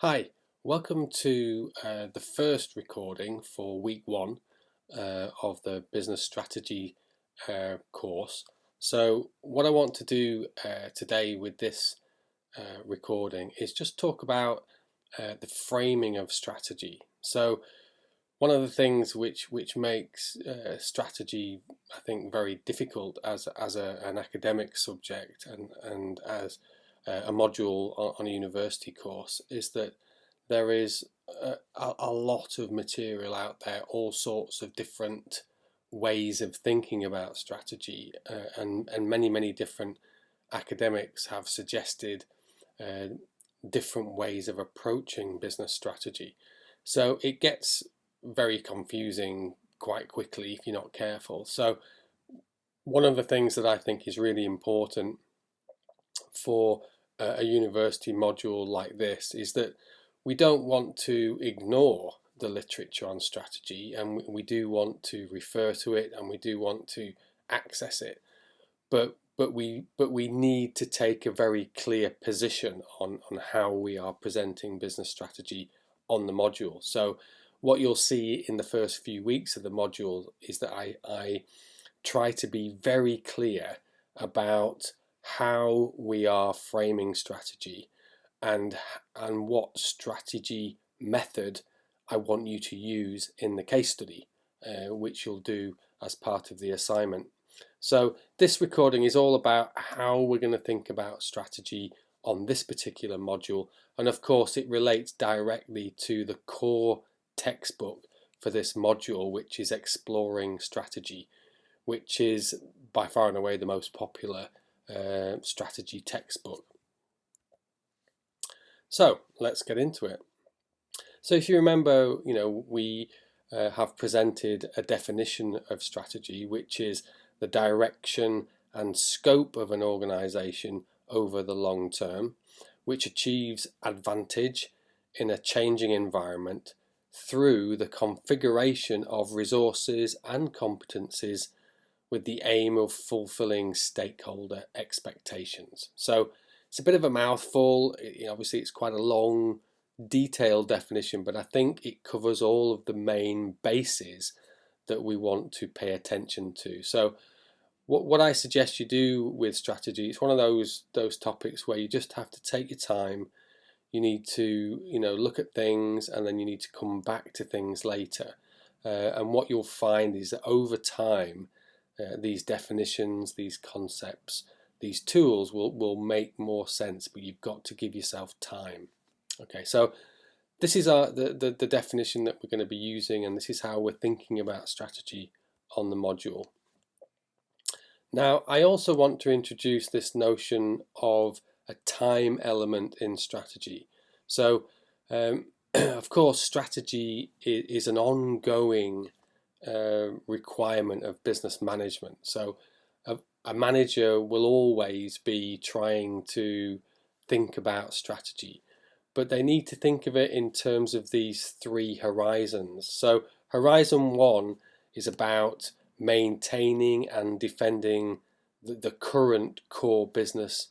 Hi, welcome to the first recording for week one of the business strategy course. So, what I want to do today with this recording is just talk about the framing of strategy. So, one of the things which makes strategy, I think, very difficult as an academic subject and as a module on a university course is that there is a lot of material out there, all sorts of different ways of thinking about strategy, and many different academics have suggested uh, different ways of approaching business strategy. So it gets very confusing quite quickly if you're not careful. So one of the things that I think is really important for a university module like this is that we don't want to ignore the literature on strategy, and we do want to refer to it, and we do want to access it, but we need to take a very clear position on how we are presenting business strategy on the module. So what you'll see in the first few weeks of the module is that I try to be very clear about how we are framing strategy and and what strategy method I want you to use in the case study, which you'll do as part of the assignment. So this recording is all about how we're going to think about strategy on this particular module, and of course it relates directly to the core textbook for this module, which is Exploring Strategy, which is by far and away the most popular strategy textbook. So let's get into it. So if you remember, we have presented a definition of strategy, which is the direction and scope of an organization over the long term, which achieves advantage in a changing environment through the configuration of resources and competencies with the aim of fulfilling stakeholder expectations. So it's a bit of a mouthful. Obviously, it's quite a long, detailed definition, but I think it covers all of the main bases that we want to pay attention to. So what I suggest you do with strategy, it's one of those topics where you just have to take your time. You need to look at things, and then you need to come back to things later. And what you'll find is that over time, these definitions, these concepts, these tools will make more sense, but you've got to give yourself time. Okay, so this is the definition that we're going to be using, and this is how we're thinking about strategy on the module. Now, I also want to introduce this notion of a time element in strategy. So, of course, strategy is an ongoing requirement of business management. So a manager will always be trying to think about strategy, but they need to think of it in terms of these three horizons. So horizon one is about maintaining and defending the current core business.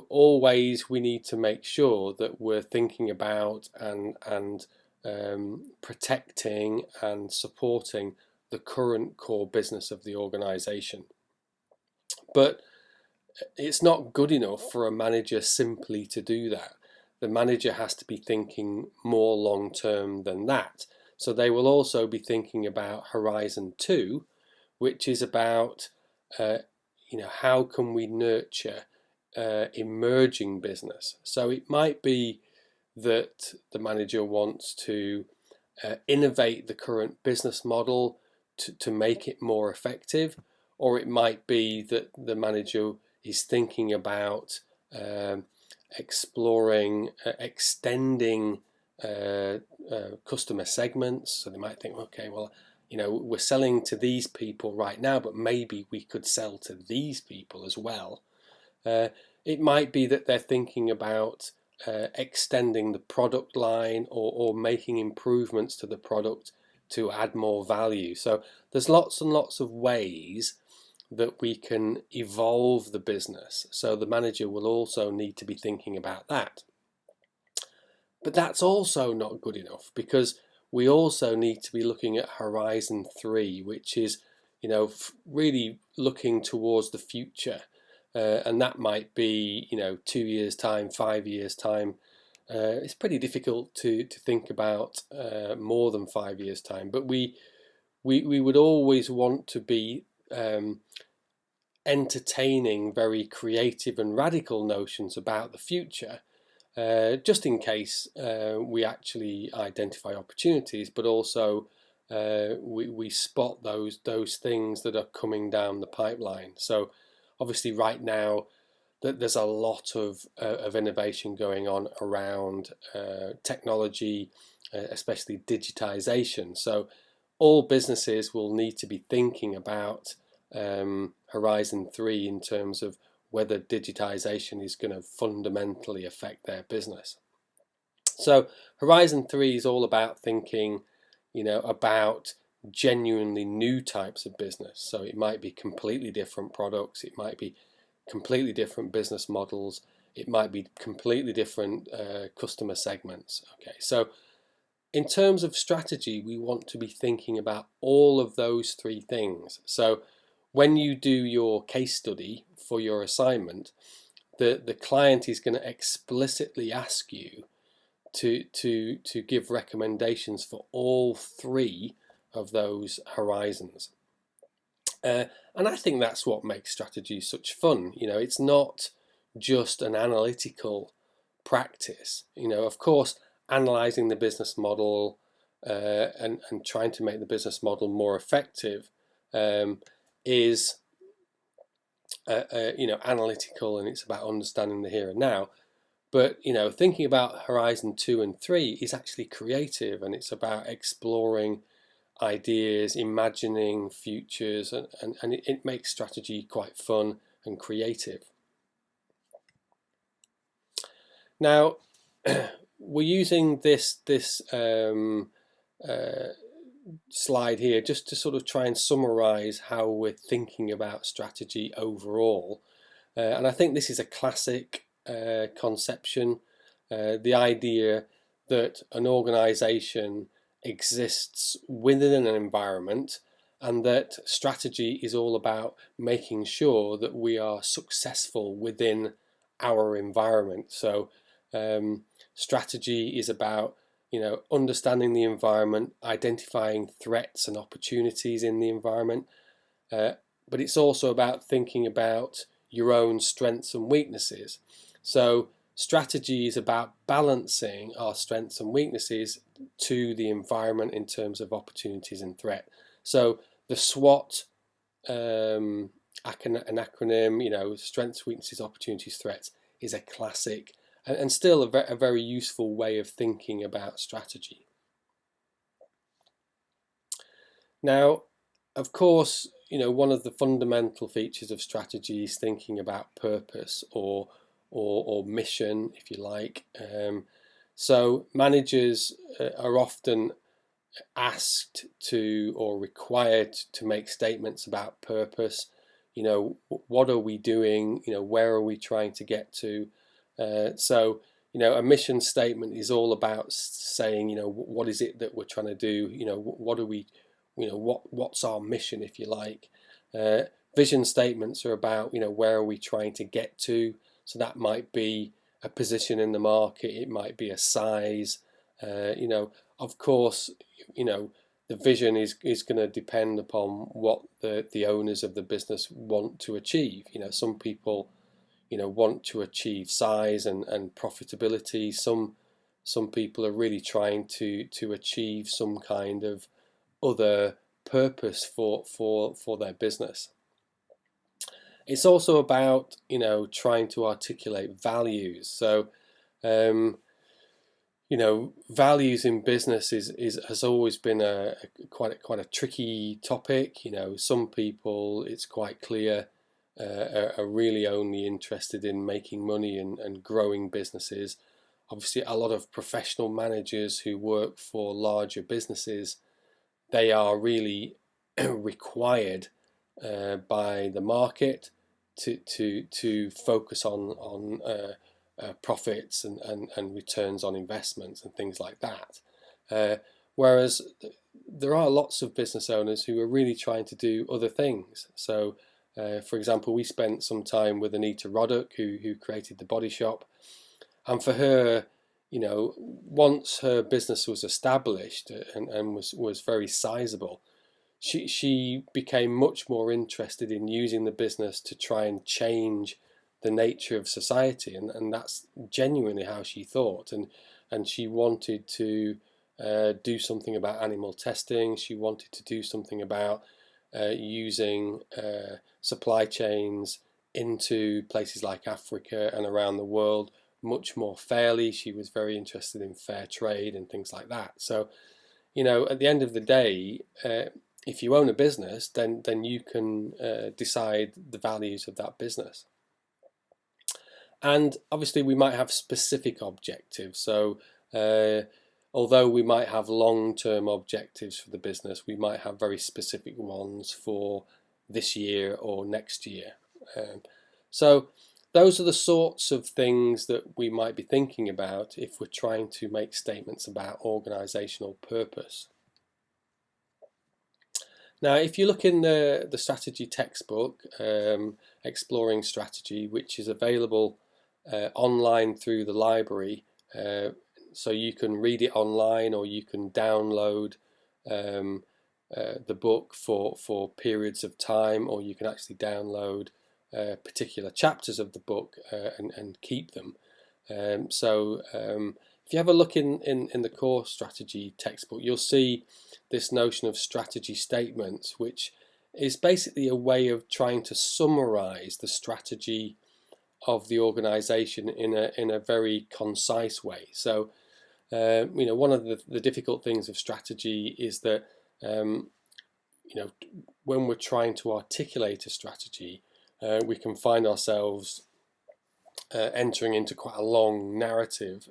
Always we need to make sure that we're thinking about and protecting and supporting the current core business of the organization. But it's not good enough for a manager simply to do that. The manager has to be thinking more long term than that. So they will also be thinking about Horizon 2, which is about how can we nurture emerging business. So it might be that the manager wants to innovate the current business model to make it more effective, or it might be that the manager is thinking about exploring, extending customer segments. So they might think, okay, well, we're selling to these people right now, but maybe we could sell to these people as well. It might be that they're thinking about extending the product line or making improvements to the product to add more value. So there's lots and lots of ways that we can evolve the business. So the manager will also need to be thinking about that. But that's also not good enough, because we also need to be looking at Horizon 3, which is, really looking towards the future. And that might be, 2 years' time, 5 years' time. It's pretty difficult to think about more than 5 years' time, but we would always want to be entertaining very creative and radical notions about the future, just in case we actually identify opportunities, but also we spot those things that are coming down the pipeline. So obviously right now that there's a lot of innovation going on around technology, especially digitization. So all businesses will need to be thinking about Horizon 3 in terms of whether digitization is going to fundamentally affect their business. So Horizon 3 is all about thinking, about genuinely new types of business. So it might be completely different products, it might be completely different business models, it might be completely different customer segments. Okay, so in terms of strategy, we want to be thinking about all of those three things. So when you do your case study for your assignment, the client is going to explicitly ask you to give recommendations for all three of those horizons. And I think that's what makes strategy such fun. It's not just an analytical practice. Of course, analyzing the business model and trying to make the business model more effective is analytical, and it's about understanding the here and now. But thinking about Horizon 2 and 3 is actually creative, and it's about exploring ideas, imagining futures, and it makes strategy quite fun and creative. Now, we're using this slide here just to sort of try and summarize how we're thinking about strategy overall. And I think this is a classic conception, the idea that an organization exists within an environment, and that strategy is all about making sure that we are successful within our environment. So strategy is about understanding the environment, identifying threats and opportunities in the environment, but it's also about thinking about your own strengths and weaknesses. So strategy is about balancing our strengths and weaknesses to the environment in terms of opportunities and threat. So the SWOT, an acronym, strengths, weaknesses, opportunities, threats, is a classic and still a very useful way of thinking about strategy. Now, of course, one of the fundamental features of strategy is thinking about purpose or mission, if you like. So managers are often asked to or required to make statements about purpose. What are we doing? Where are we trying to get to? So a mission statement is all about saying, what is it that we're trying to do? What are we, what's our mission, if you like? Vision statements are about, where are we trying to get to? So that might be a position in the market, it might be a size. Of course, the vision is going to depend upon what the owners of the business want to achieve. Some people want to achieve size and profitability. Some people are really trying to achieve some kind of other purpose for their business. It's also about trying to articulate values. So values in business has always been quite a tricky topic. Some people, it's quite clear, are really only interested in making money and growing businesses. Obviously, a lot of professional managers who work for larger businesses, they are really required by the market to focus on profits and returns on investments and things like that. Whereas there are lots of business owners who are really trying to do other things. So, for example, we spent some time with Anita Roddick, who created The Body Shop, and for her, once her business was established and was very sizable, she became much more interested in using the business to try and change the nature of society, and that's genuinely how she thought, and she wanted to do something about animal testing. She wanted to do something about using supply chains into places like Africa and around the world much more fairly. She was very interested in fair trade and things like that. So, at the end of the day, if you own a business, then you can decide the values of that business. And obviously we might have specific objectives. So although we might have long-term objectives for the business, we might have very specific ones for this year or next year. So those are the sorts of things that we might be thinking about if we're trying to make statements about organizational purpose. Now, if you look in the strategy textbook, Exploring Strategy, which is available online through the library, so you can read it online or you can download the book for periods of time, or you can actually download particular chapters of the book and keep them. If you have a look in the core strategy textbook, you'll see this notion of strategy statements, which is basically a way of trying to summarize the strategy of the organization in a very concise way. So, one of the difficult things of strategy is that, when we're trying to articulate a strategy, we can find ourselves entering into quite a long narrative.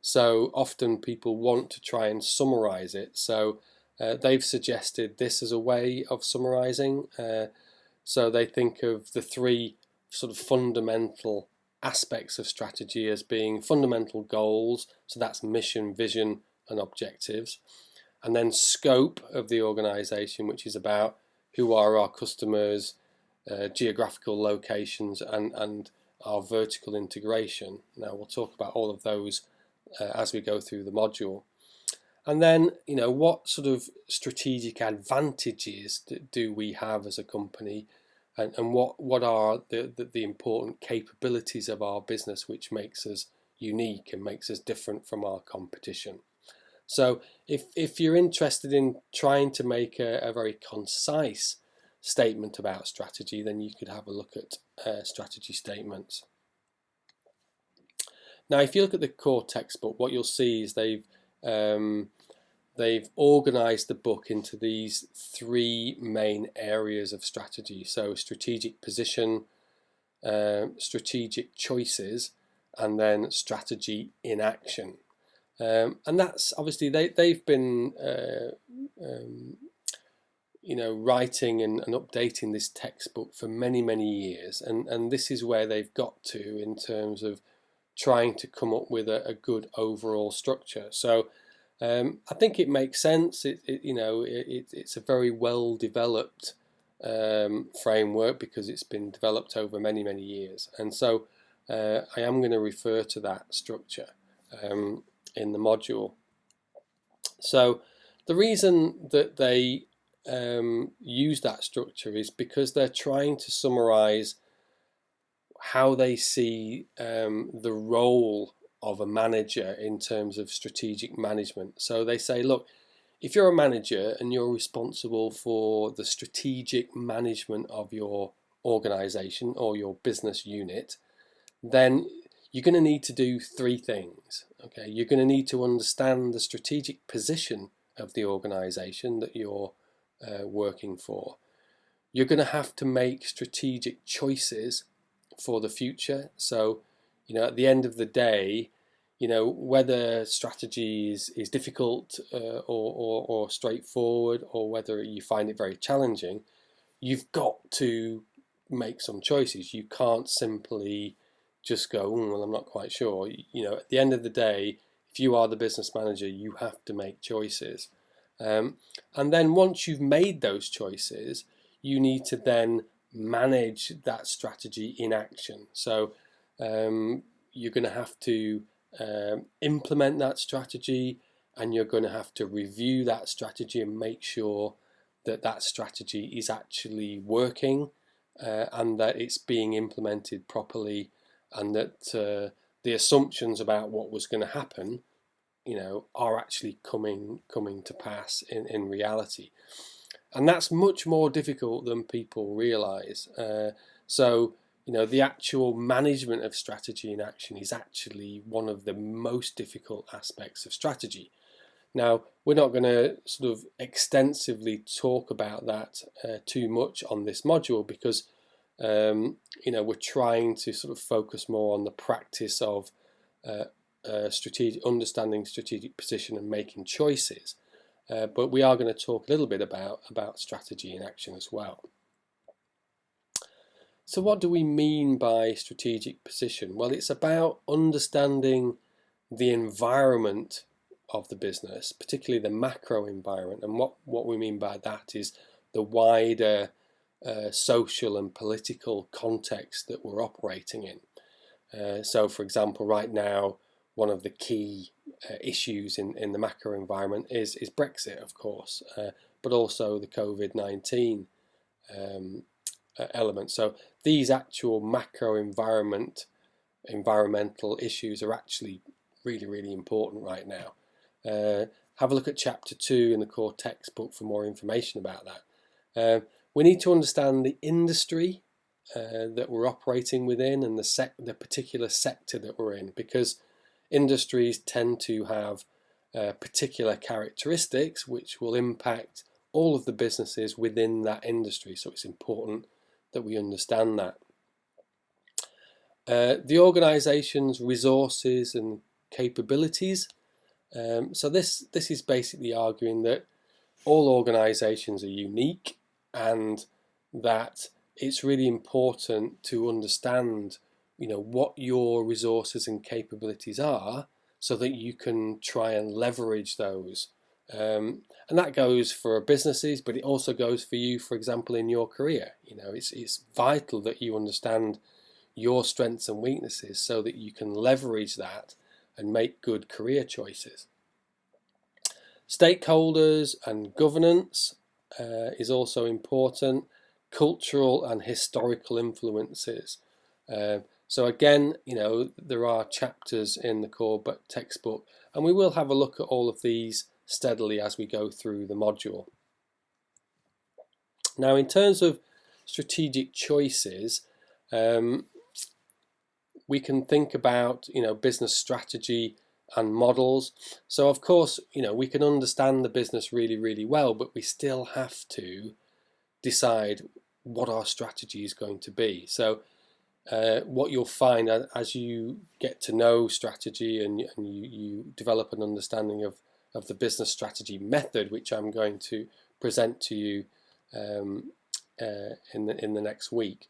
So often people want to try and summarize it. So they've suggested this as a way of summarizing. So they think of the three sort of fundamental aspects of strategy as being fundamental goals. So that's mission, vision, and objectives. And then scope of the organization, which is about who are our customers, geographical locations, and our vertical integration. Now we'll talk about all of those as we go through the module. And then, what sort of strategic advantages do we have as a company, and what are the important capabilities of our business which makes us unique and makes us different from our competition. So if you're interested in trying to make a very concise statement about strategy, then you could have a look at strategy statements. Now, if you look at the core textbook, what you'll see is they've organized the book into these three main areas of strategy. So strategic position, strategic choices, and then strategy in action. And that's obviously they've been writing and updating this textbook for many years, and this is where they've got to in terms of trying to come up with a good overall structure. So I think it makes sense. It's a very well developed framework because it's been developed over many years, and so I am going to refer to that structure in the module. So the reason that they use that structure is because they're trying to summarize how they see the role of a manager in terms of strategic management. So they say, look, if you're a manager and you're responsible for the strategic management of your organization or your business unit, then you're going to need to do three things. Okay, you're going to need to understand the strategic position of the organization that you're working for. You're going to have to make strategic choices for the future. So, at the end of the day, whether strategy is difficult or straightforward, or whether you find it very challenging, you've got to make some choices. You can't simply just go, well, I'm not quite sure. At the end of the day, if you are the business manager, you have to make choices. And then once you've made those choices, you need to then manage that strategy in action. So you're going to have to implement that strategy, and you're going to have to review that strategy and make sure that that strategy is actually working, and that it's being implemented properly, and that the assumptions about what was going to happen, are actually coming to pass in reality. And that's much more difficult than people realise. So the actual management of strategy in action is actually one of the most difficult aspects of strategy. Now, we're not going to sort of extensively talk about that too much on this module, because we're trying to sort of focus more on the practice of understanding strategic position and making choices. But we are going to talk a little bit about strategy in action as well. So what do we mean by strategic position? Well, it's about understanding the environment of the business, particularly the macro environment. And what we mean by that is the wider social and political context that we're operating in. So, for example, right now, one of the key issues in the macro environment is Brexit, of course, but also the COVID-19 element. So these actual macro environmental issues are actually really, really important right now. Have a look at chapter 2 in the core textbook for more information about that. We need to understand the industry that we're operating within, and the particular sector that we're in, because industries tend to have particular characteristics which will impact all of the businesses within that industry. So it's important that we understand that. The organisation's resources and capabilities. So this is basically arguing that all organisations are unique, and that it's really important to understand what your resources and capabilities are, so that you can try and leverage those. And that goes for businesses, but it also goes for you, for example, in your career. It's vital that you understand your strengths and weaknesses so that you can leverage that and make good career choices. Stakeholders and governance is also important. Cultural and historical influences. So again, there are chapters in the core textbook, and we will have a look at all of these steadily as we go through the module. Now, in terms of strategic choices, we can think about business strategy and models. So of course, we can understand the business really, really well, but we still have to decide what our strategy is going to be. So what you'll find as you get to know strategy and you develop an understanding of the business strategy method, which I'm going to present to you in the next week,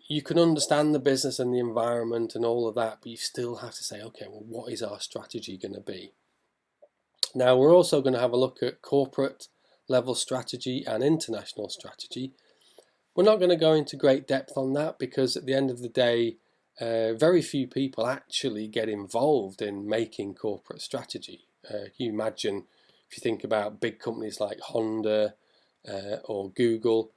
you can understand the business and the environment and all of that, but you still have to say, okay, well, what is our strategy going to be? Now, we're also going to have a look at corporate level strategy and international strategy. We're not going to go into great depth on that, because at the end of the day, very few people actually get involved in making corporate strategy. You imagine, if you think about big companies like Honda or Google,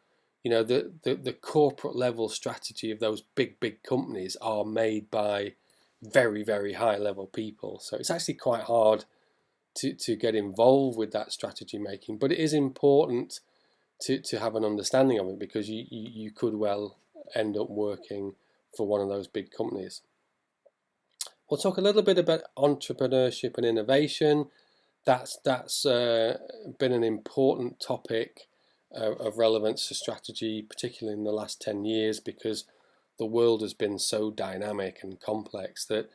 the corporate level strategy of those big companies are made by very, very high level people. So it's actually quite hard to get involved with that strategy making, but it is important to have an understanding of it, because you could well end up working for one of those big companies. We'll talk a little bit about entrepreneurship and innovation. That's been an important topic of relevance to strategy, particularly in the last 10 years, because the world has been so dynamic and complex that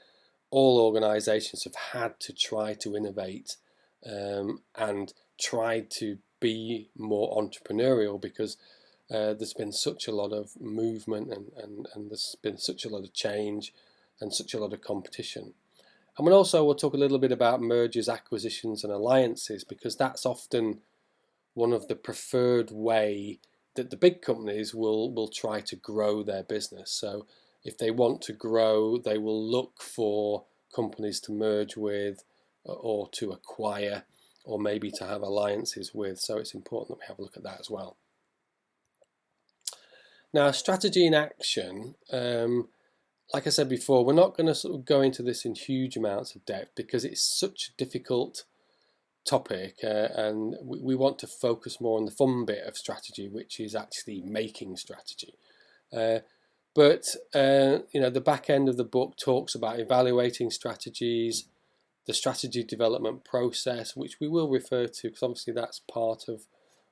all organisations have had to try to innovate and try to be more entrepreneurial, because there's been such a lot of movement and there's been such a lot of change and such a lot of competition. And we'll talk a little bit about mergers, acquisitions and alliances, because that's often one of the preferred way that the big companies will try to grow their business. So if they want to grow, they will look for companies to merge with or to acquire, or maybe to have alliances with. So it's important that we have a look at that as well. Now, strategy in action, like I said before, we're not going to sort of go into this in huge amounts of depth because it's such a difficult topic, and we want to focus more on the fun bit of strategy, which is actually making strategy. But the back end of the book talks about evaluating strategies, the strategy development process, which we will refer to because obviously that's part of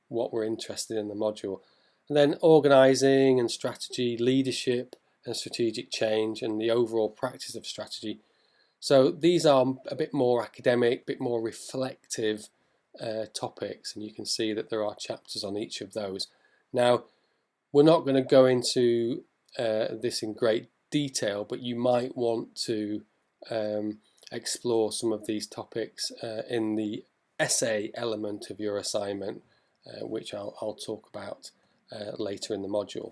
what we're interested in the module. And then organising and strategy, leadership and strategic change, and the overall practice of strategy. So these are a bit more academic, a bit more reflective topics, and you can see that there are chapters on each of those. Now, we're not going to go into this in great detail, but you might want to explore some of these topics in the essay element of your assignment, which I'll talk about later in the module.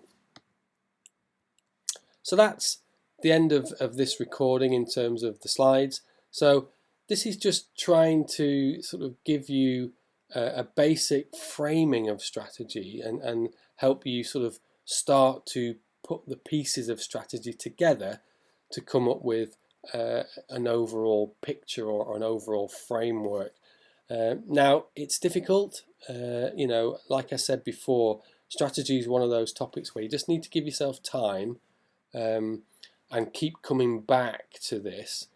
So that's the end of this recording in terms of the slides. So this is just trying to sort of give you a basic framing of strategy and help you sort of start to put the pieces of strategy together to come up with an overall picture or an overall framework. Now, it's difficult. Like I said before, strategy is one of those topics where you just need to give yourself time and keep coming back to this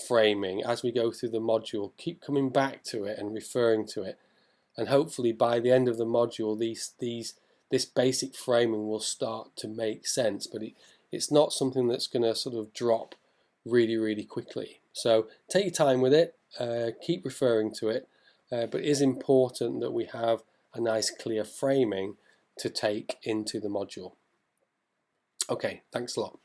framing as we go through the module. Keep coming back to it and referring to it, and hopefully by the end of the module this basic framing will start to make sense, but it's not something that's going to sort of drop really quickly. So take your time with it, keep referring to it, but it is important that we have a nice clear framing to take into the module. Okay, thanks a lot.